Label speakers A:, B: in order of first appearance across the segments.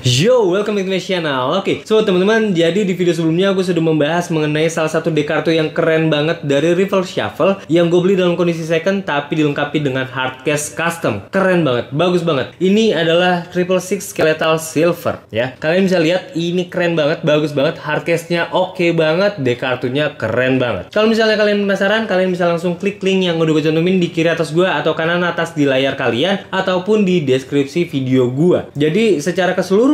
A: Yo, welcome back to my channel. Oke, so teman-teman, jadi di video sebelumnya aku sudah membahas mengenai salah satu deck kartu yang keren banget dari Rival Shuffle yang gue beli dalam kondisi second tapi dilengkapi dengan hardcase custom. Keren banget, bagus banget. Ini adalah 666 Skeletal Silver ya. Kalian bisa lihat ini keren banget, bagus banget, hardcase-nya oke banget, deck kartunya keren banget. Kalau misalnya kalian penasaran, kalian bisa langsung klik link yang udah gue cantumin di kiri atas gue atau kanan atas di layar kalian ataupun di deskripsi video gue. Jadi secara keseluruhan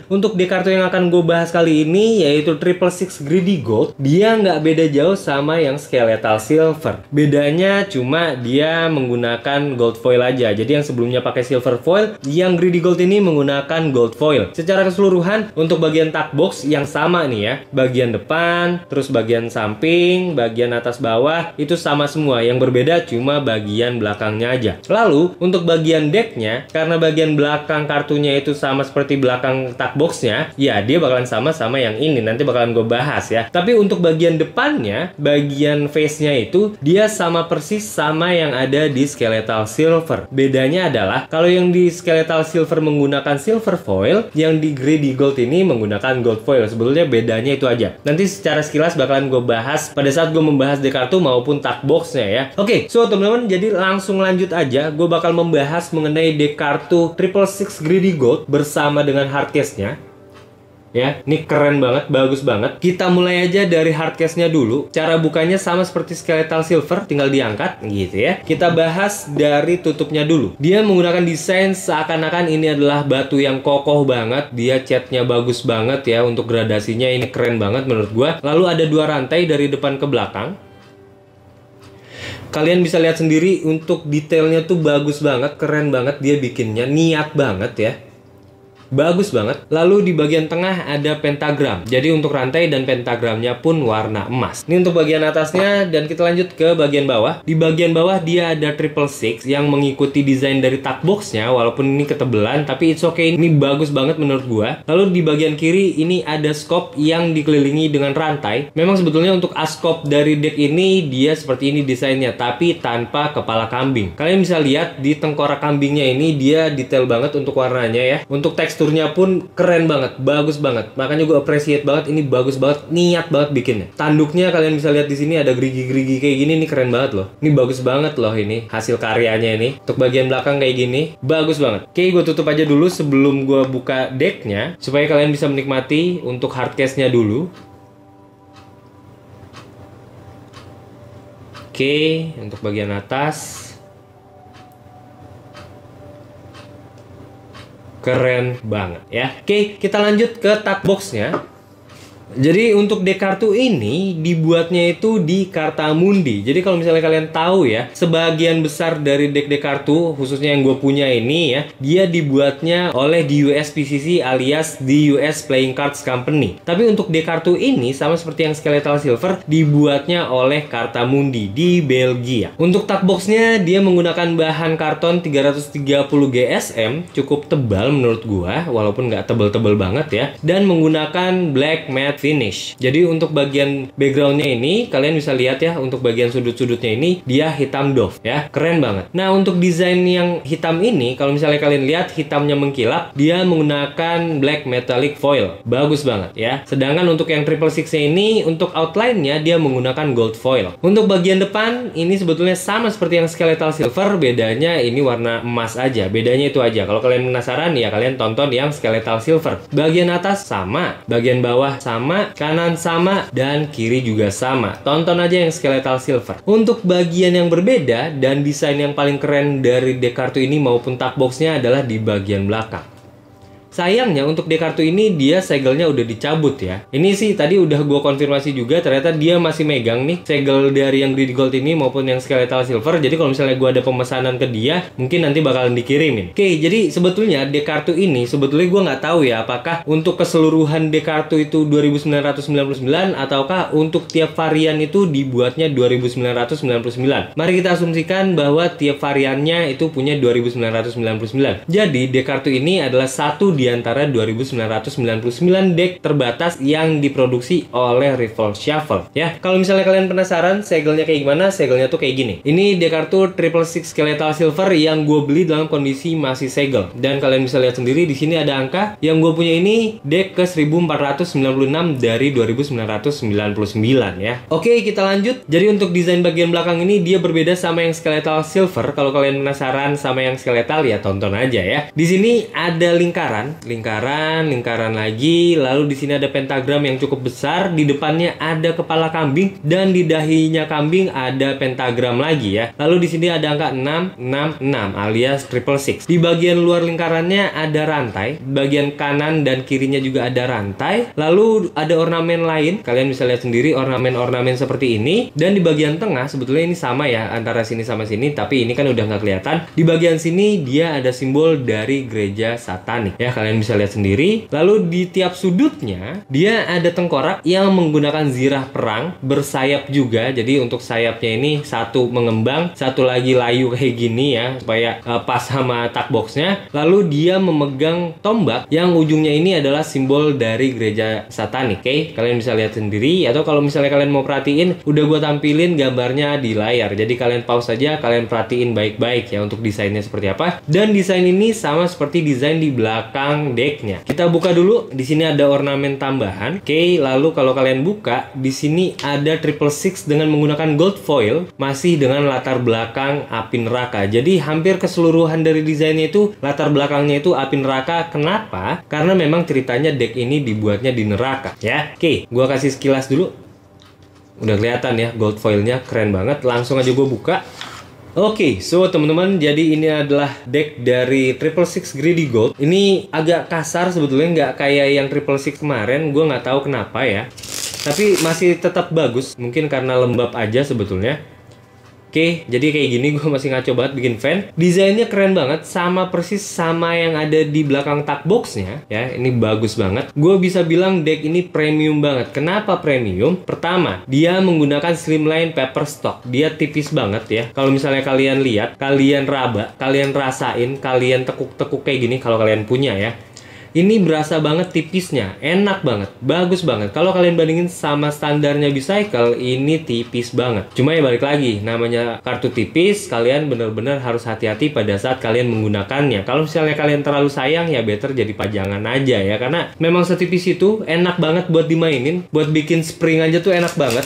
A: untuk deck kartu yang akan gue bahas kali ini yaitu 666 Greedy Gold, dia nggak beda jauh sama yang Skeletal Silver. Bedanya cuma dia menggunakan gold foil aja. Jadi yang sebelumnya pakai silver foil, yang Greedy Gold ini menggunakan gold foil. Secara keseluruhan untuk bagian tuck box yang sama nih ya, bagian depan, terus bagian samping, bagian atas bawah itu sama semua. Yang berbeda cuma bagian belakangnya aja. Lalu untuk bagian decknya, karena bagian belakang kartunya itu sama seperti belakang tuck boxnya, ya dia bakalan sama yang ini, nanti bakalan gue bahas ya. Tapi untuk bagian depannya, bagian face-nya itu dia sama persis sama yang ada di Skeletal Silver. Bedanya adalah kalau yang di Skeletal Silver menggunakan silver foil, yang di Greedy Gold ini menggunakan gold foil. Sebetulnya bedanya itu aja. Nanti secara sekilas bakalan gue bahas pada saat gue membahas deck kartu maupun tuck box-nya ya. Oke, so teman-teman, jadi langsung lanjut aja. Gue bakal membahas mengenai deck kartu 666 Greedy Gold bersama dengan hardcase-nya. Ya, ini keren banget, bagus banget. Kita mulai aja dari hardcase-nya dulu. Cara bukanya sama seperti Skeletal Silver, tinggal diangkat gitu ya. Kita bahas dari tutupnya dulu. Dia menggunakan desain seakan-akan ini adalah batu yang kokoh banget. Dia catnya bagus banget ya, untuk gradasinya ini keren banget menurut gua. Lalu ada dua rantai dari depan ke belakang. Kalian bisa lihat sendiri untuk detailnya tuh bagus banget, keren banget dia bikinnya, niat banget ya. Bagus banget. Lalu di bagian tengah ada pentagram. Jadi untuk rantai dan pentagramnya pun warna emas. Ini untuk bagian atasnya, dan kita lanjut ke bagian bawah. Di bagian bawah dia ada 666 yang mengikuti desain dari tuck boxnya, walaupun ini ketebelan, tapi it's okay. Ini bagus banget menurut gua. Lalu di bagian kiri ini ada scope yang dikelilingi dengan rantai. Memang sebetulnya untuk scope dari deck ini dia seperti ini desainnya, tapi tanpa kepala kambing. Kalian bisa lihat di tengkorak kambingnya ini dia detail banget untuk warnanya ya. Untuk teksturnya pun keren banget, bagus banget. Makanya gue appreciate banget, ini bagus banget, niat banget bikinnya. Tanduknya kalian bisa lihat di sini ada gerigi-gerigi kayak gini, ini keren banget loh. Ini bagus banget loh, ini hasil karyanya ini. Untuk bagian belakang kayak gini, bagus banget. Oke, gue tutup aja dulu sebelum gue buka decknya supaya kalian bisa menikmati untuk hardcase-nya dulu. Oke, untuk bagian atas keren banget ya. Oke, kita lanjut ke tuck box-nya. Jadi untuk deck kartu ini dibuatnya itu di Cartamundi. Jadi kalau misalnya kalian tahu ya, sebagian besar dari deck-deck kartu, khususnya yang gue punya ini ya, dia dibuatnya oleh di USPCC alias di US Playing Cards Company. Tapi untuk deck kartu ini sama seperti yang Skeletal Silver, dibuatnya oleh Cartamundi di Belgia. Untuk tuck box-nya dia menggunakan bahan karton 330 GSM, cukup tebal menurut gua, walaupun nggak tebel-tebel banget ya, dan menggunakan black matte finish. Jadi untuk bagian backgroundnya ini kalian bisa lihat ya, untuk bagian sudut-sudutnya ini dia hitam doff ya, keren banget. Nah untuk desain yang hitam ini, kalau misalnya kalian lihat hitamnya mengkilap, dia menggunakan black metallic foil, bagus banget ya. Sedangkan untuk yang 666 ini untuk outline-nya dia menggunakan gold foil. Untuk bagian depan ini sebetulnya sama seperti yang Skeletal Silver, bedanya ini warna emas aja. Bedanya itu aja. Kalau kalian penasaran ya kalian tonton yang Skeletal Silver. Bagian atas sama, bagian bawah sama, kanan sama, dan kiri juga sama. Tonton aja yang Skeletal Silver. Untuk bagian yang berbeda dan desain yang paling keren dari deck kartu ini maupun tuck box-nya adalah di bagian belakang. Sayangnya untuk deck kartu ini dia segelnya udah dicabut ya. Ini sih tadi udah gue konfirmasi juga, ternyata dia masih megang nih segel dari yang Greedy Gold ini maupun yang Skeletal Silver. Jadi kalau misalnya gue ada pemesanan ke dia, mungkin nanti bakalan dikirimin. Oke, jadi sebetulnya deck kartu ini sebetulnya gue nggak tahu ya apakah untuk keseluruhan deck kartu itu 2999 ataukah untuk tiap varian itu dibuatnya 2999. Mari kita asumsikan bahwa tiap variannya itu punya 2999. Jadi deck kartu ini adalah satu di di antara 2.999 deck terbatas yang diproduksi oleh Rival Shuffle ya. Kalau misalnya kalian penasaran segelnya kayak gimana, segelnya tuh kayak gini. Ini deck kartu Triple Six Skeletal Silver yang gue beli dalam kondisi masih segel. Dan kalian bisa lihat sendiri di sini ada angka yang gue punya ini deck ke 1496 dari 2999 ya. Oke, kita lanjut. Jadi untuk desain bagian belakang ini dia berbeda sama yang Skeletal Silver. Kalau kalian penasaran sama yang Skeletal ya tonton aja ya. Di sini ada lingkaran lagi, lalu di sini ada pentagram yang cukup besar, di depannya ada kepala kambing dan di dahinya kambing ada pentagram lagi ya. Lalu di sini ada angka 666 alias triple six. Di bagian luar lingkarannya ada rantai, bagian kanan dan kirinya juga ada rantai. Lalu ada ornamen lain, kalian bisa lihat sendiri ornamen-ornamen seperti ini. Dan di bagian tengah sebetulnya ini sama ya antara sini sama sini, tapi ini kan udah nggak kelihatan. Di bagian sini dia ada simbol dari gereja satanik ya, kalian bisa lihat sendiri. Lalu di tiap sudutnya dia ada tengkorak yang menggunakan zirah perang bersayap juga. Jadi untuk sayapnya ini satu mengembang, satu lagi layu kayak gini ya, supaya pas sama tuck boxnya. Lalu dia memegang tombak yang ujungnya ini adalah simbol dari gereja satanik. Oke, kalian bisa lihat sendiri, atau kalau misalnya kalian mau perhatiin udah gue tampilin gambarnya di layar, jadi kalian pause saja, kalian perhatiin baik-baik ya untuk desainnya seperti apa. Dan desain ini sama seperti desain di belakang decknya. Kita buka dulu. Di sini ada ornamen tambahan. Oke, lalu kalau kalian buka di sini ada triple six dengan menggunakan gold foil, masih dengan latar belakang api neraka. Jadi hampir keseluruhan dari desainnya itu latar belakangnya itu api neraka. Kenapa? Karena memang ceritanya deck ini dibuatnya di neraka ya. Oke, gua kasih sekilas dulu. Udah kelihatan ya gold foilnya, keren banget. Langsung aja gue buka. Oke, so teman-teman, jadi ini adalah deck dari Triple Six Greedy Gold. Ini agak kasar sebetulnya, nggak kayak yang Triple Six kemarin. Gue nggak tahu kenapa ya. Tapi masih tetap bagus. Mungkin karena lembab aja sebetulnya. Oke, jadi kayak gini gue masih ngaco banget bikin fan. Desainnya keren banget, sama persis sama yang ada di belakang tuck boxnya ya. Ini bagus banget. Gue bisa bilang deck ini premium banget. Kenapa premium? Pertama, dia menggunakan slimline paper stock. Dia tipis banget ya. Kalau misalnya kalian lihat, kalian raba, kalian rasain, kalian tekuk-tekuk kayak gini kalau kalian punya ya. Ini berasa banget tipisnya, enak banget, bagus banget. Kalau kalian bandingin sama standarnya Bicycle, ini tipis banget. Cuma ya balik lagi, namanya kartu tipis, kalian bener-bener harus hati-hati pada saat kalian menggunakannya. Kalau misalnya kalian terlalu sayang, ya better jadi pajangan aja ya. Karena memang setipis itu, enak banget buat dimainin. Buat bikin spring aja tuh enak banget.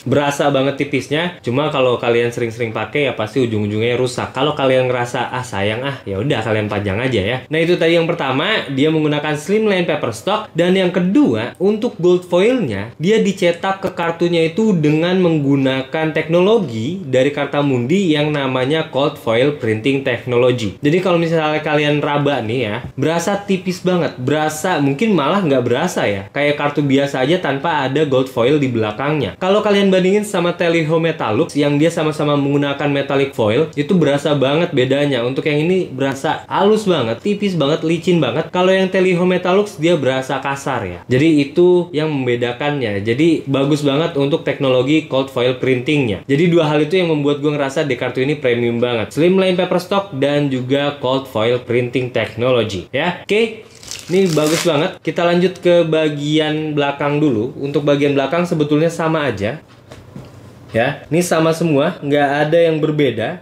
A: Berasa banget tipisnya. Cuma kalau kalian sering-sering pakai ya pasti ujung-ujungnya rusak. Kalau kalian ngerasa sayang ya udah kalian pajang aja ya. Nah itu tadi yang pertama, dia menggunakan slimline paper stock. Dan yang kedua, untuk gold foilnya dia dicetak ke kartunya itu dengan menggunakan teknologi dari Cartamundi yang namanya cold foil printing technology. Jadi kalau misalnya kalian raba nih ya, berasa tipis banget, berasa mungkin malah nggak berasa ya, kayak kartu biasa aja tanpa ada gold foil di belakangnya. Kalau kalian bandingin sama Teleho Metalux yang dia sama-sama menggunakan metallic foil, itu berasa banget bedanya. Untuk yang ini berasa halus banget, tipis banget, licin banget. Kalau yang Teleho Metalux dia berasa kasar ya. Jadi itu yang membedakannya. Jadi bagus banget untuk teknologi cold foil printingnya. Jadi dua hal itu yang membuat gue ngerasa di kartu ini premium banget. Slimline paper stock dan juga cold foil printing technology ya. Oke. Ini bagus banget. Kita lanjut ke bagian belakang dulu. Untuk bagian belakang sebetulnya sama aja. Ya, ini sama semua, nggak ada yang berbeda.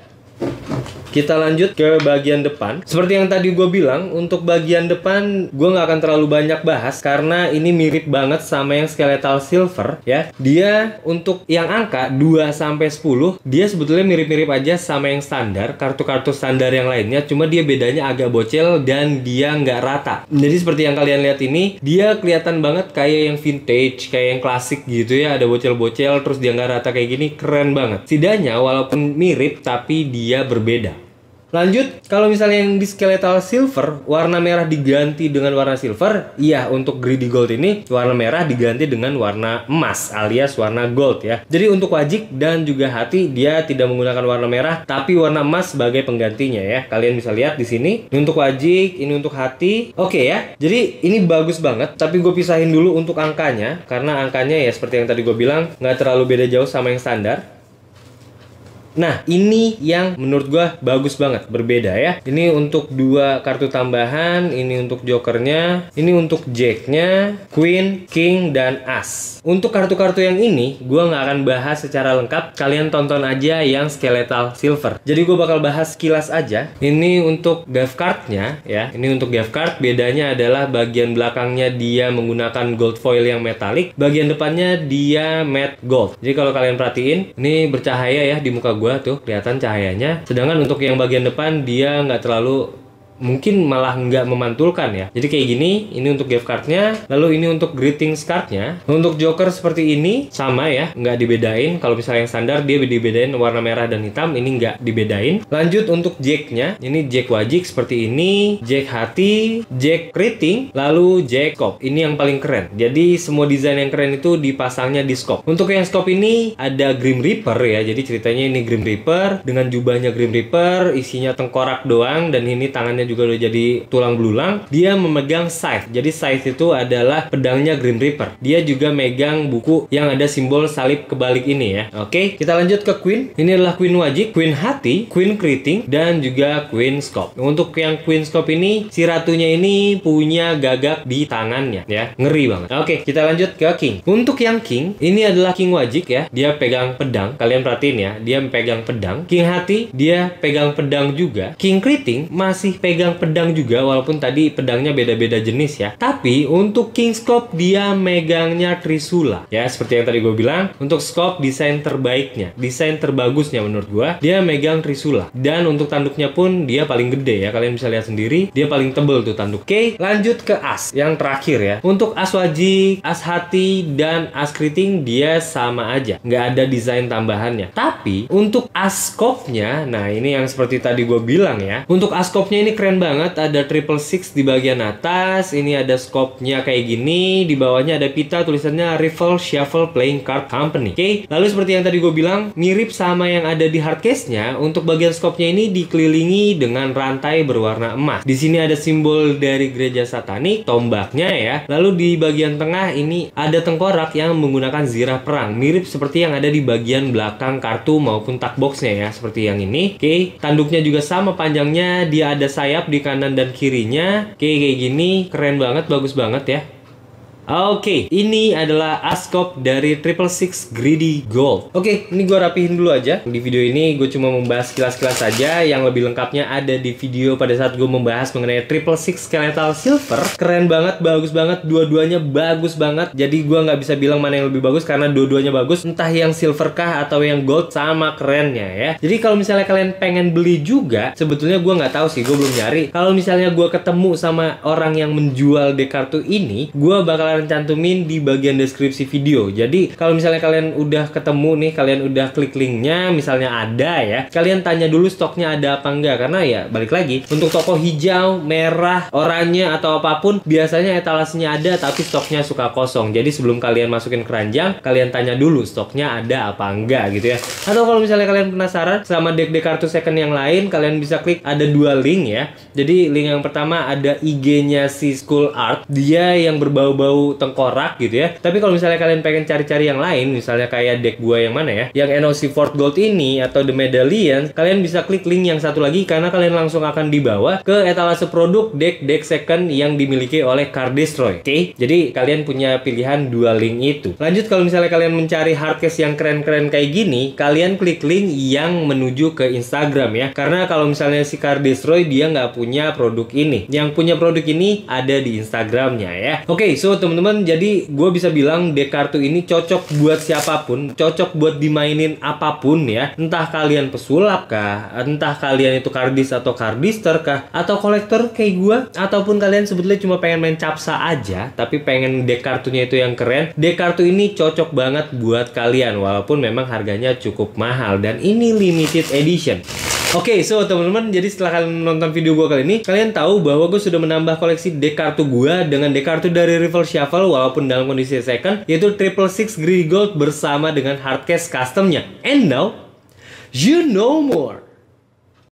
A: Kita lanjut ke bagian depan. Seperti yang tadi gue bilang, untuk bagian depan gue nggak akan terlalu banyak bahas karena ini mirip banget sama yang Skeletal Silver ya. Dia untuk yang angka 2-10, dia sebetulnya mirip-mirip aja sama yang standar, kartu-kartu standar yang lainnya. Cuma dia bedanya agak bocel dan dia nggak rata. Jadi seperti yang kalian lihat ini, dia kelihatan banget kayak yang vintage, kayak yang klasik gitu ya. Ada bocel-bocel, terus dia nggak rata kayak gini, keren banget. Setidaknya walaupun mirip, tapi dia berbeda. Lanjut, kalau misalnya yang di Skeletal Silver, warna merah diganti dengan warna silver. Iya, untuk Greedy Gold ini, warna merah diganti dengan warna emas, alias warna gold ya. Jadi untuk wajik dan juga hati, dia tidak menggunakan warna merah, tapi warna emas sebagai penggantinya ya. Kalian bisa lihat di sini. Ini untuk wajik, ini untuk hati. Oke ya, jadi ini bagus banget. Tapi gue pisahin dulu untuk angkanya, karena angkanya ya seperti yang tadi gue bilang, nggak terlalu beda jauh sama yang standar. Nah, ini yang menurut gua bagus banget, berbeda ya. Ini untuk 2 kartu tambahan, ini untuk jokernya, ini untuk jacknya, queen, king, dan as. Untuk kartu-kartu yang ini, gua nggak akan bahas secara lengkap. Kalian tonton aja yang skeletal silver. Jadi gua bakal bahas sekilas aja. Ini untuk gift cardnya ya. Ini untuk gift card. Bedanya adalah bagian belakangnya dia menggunakan gold foil yang metalik. Bagian depannya dia matte gold. Jadi kalau kalian perhatiin, ini bercahaya ya di muka gua tuh, kelihatan cahayanya. Sedangkan untuk yang bagian depan dia nggak terlalu, mungkin malah nggak memantulkan ya. Jadi kayak gini, ini untuk gift cardnya, lalu ini untuk greetings cardnya. Untuk joker seperti ini sama ya, nggak dibedain. Kalau misalnya yang standar dia dibedain warna merah dan hitam, ini nggak dibedain. Lanjut untuk jacknya, ini jack wajik seperti ini, jack hati, jack keriting, lalu jack scope. Ini yang paling keren. Jadi semua desain yang keren itu dipasangnya di scope. Untuk yang scope ini ada Grim Reaper ya. Jadi ceritanya ini Grim Reaper dengan jubahnya Grim Reaper, isinya tengkorak doang, dan ini tangannya juga udah jadi tulang belulang. Dia memegang scythe. Jadi scythe itu adalah pedangnya Grim Reaper. Dia juga megang buku yang ada simbol salib kebalik ini ya. Oke, kita lanjut ke queen. Ini adalah queen wajik, queen hati, queen keriting, dan juga queen scope. Untuk yang queen scope ini, si ratunya ini punya gagak di tangannya ya. Ngeri banget. Oke, kita lanjut ke king. Untuk yang king, ini adalah king wajik ya. Dia pegang pedang. Kalian perhatiin ya, dia pegang pedang. King hati, dia pegang pedang juga. King keriting masih pegang pedang juga, walaupun tadi pedangnya beda-beda jenis ya. Tapi untuk king scope dia megangnya trisula ya, seperti yang tadi gue bilang. Untuk scope desain terbaiknya, desain terbagusnya menurut gue, dia megang trisula. Dan untuk tanduknya pun dia paling gede ya, kalian bisa lihat sendiri, dia paling tebel tuh tanduk. Oke, lanjut ke as yang terakhir ya. Untuk as wajik, as hati, dan as keriting dia sama aja, nggak ada desain tambahannya. Tapi untuk as scope-nya, nah ini yang seperti tadi gue bilang ya. Untuk as scope-nya ini keren banget, ada triple six di bagian atas. Ini ada scope-nya kayak gini, di bawahnya ada pita tulisannya Rival Shuffle Playing Card Company. Oke, lalu seperti yang tadi gue bilang, mirip sama yang ada di hardcase-nya. Untuk bagian scope-nya ini dikelilingi dengan rantai berwarna emas. Di sini ada simbol dari gereja satanik, tombaknya ya. Lalu di bagian tengah ini ada tengkorak yang menggunakan zirah perang, mirip seperti yang ada di bagian belakang kartu maupun tag box-nya ya, seperti yang ini. Oke, tanduknya juga sama panjangnya, dia ada sayap di kanan dan kirinya. Oke, kayak gini, keren banget, bagus banget ya. Oke, ini adalah as scope dari Triple Six Greedy Gold. Oke, ini gue rapihin dulu aja. Di video ini gue cuma membahas kilas-kilas saja. Yang lebih lengkapnya ada di video pada saat gue membahas mengenai Triple Six Skeletal Silver. Keren banget, bagus banget, dua-duanya bagus banget. Jadi gue nggak bisa bilang mana yang lebih bagus karena dua-duanya bagus. Entah yang silver kah atau yang gold, sama kerennya ya. Jadi kalau misalnya kalian pengen beli juga, sebetulnya gue nggak tahu sih, gue belum nyari. Kalau misalnya gue ketemu sama orang yang menjual deck kartu ini, gue bakalan cantumin di bagian deskripsi video. Jadi kalau misalnya kalian udah ketemu nih, kalian udah klik linknya, misalnya ada ya, kalian tanya dulu stoknya ada apa enggak. Karena ya balik lagi, untuk toko hijau, merah, oranye atau apapun, biasanya etalasenya ada tapi stoknya suka kosong. Jadi sebelum kalian masukin keranjang, kalian tanya dulu stoknya ada apa enggak gitu ya. Atau kalau misalnya kalian penasaran sama deck-deck kartu second yang lain, kalian bisa klik, ada 2 link ya. Jadi link yang pertama ada IG-nya si School Art, dia yang berbau-bau tengkorak gitu ya. Tapi kalau misalnya kalian pengen cari-cari yang lain, misalnya kayak deck gua yang mana ya, yang NOC Fort Gold ini atau The Medallion, kalian bisa klik link yang satu lagi karena kalian langsung akan dibawa ke etalase produk deck second yang dimiliki oleh Card Destroy. Oke, jadi kalian punya pilihan 2 link itu. Lanjut, kalau misalnya kalian mencari hardcase yang keren-keren kayak gini, kalian klik link yang menuju ke Instagram ya. Karena kalau misalnya si Card Destroy dia nggak punya produk ini, yang punya produk ini ada di Instagramnya ya. Oke, so teman-teman, jadi gue bisa bilang deck kartu ini cocok buat siapapun, cocok buat dimainin apapun ya. Entah kalian pesulap kah, entah kalian itu kardis atau kardister kah, atau kolektor kayak gue, ataupun kalian sebetulnya cuma pengen main capsa aja tapi pengen deck kartunya itu yang keren. Deck kartu ini cocok banget buat kalian, walaupun memang harganya cukup mahal dan ini limited edition. Oke, so teman-teman, jadi setelah kalian nonton video gue kali ini, kalian tahu bahwa gue sudah menambah koleksi deck kartu gue dengan deck kartu dari Rival Shuffle walaupun dalam kondisi second, yaitu Triple Six Greedy Gold bersama dengan hardcase customnya. And now, you know more.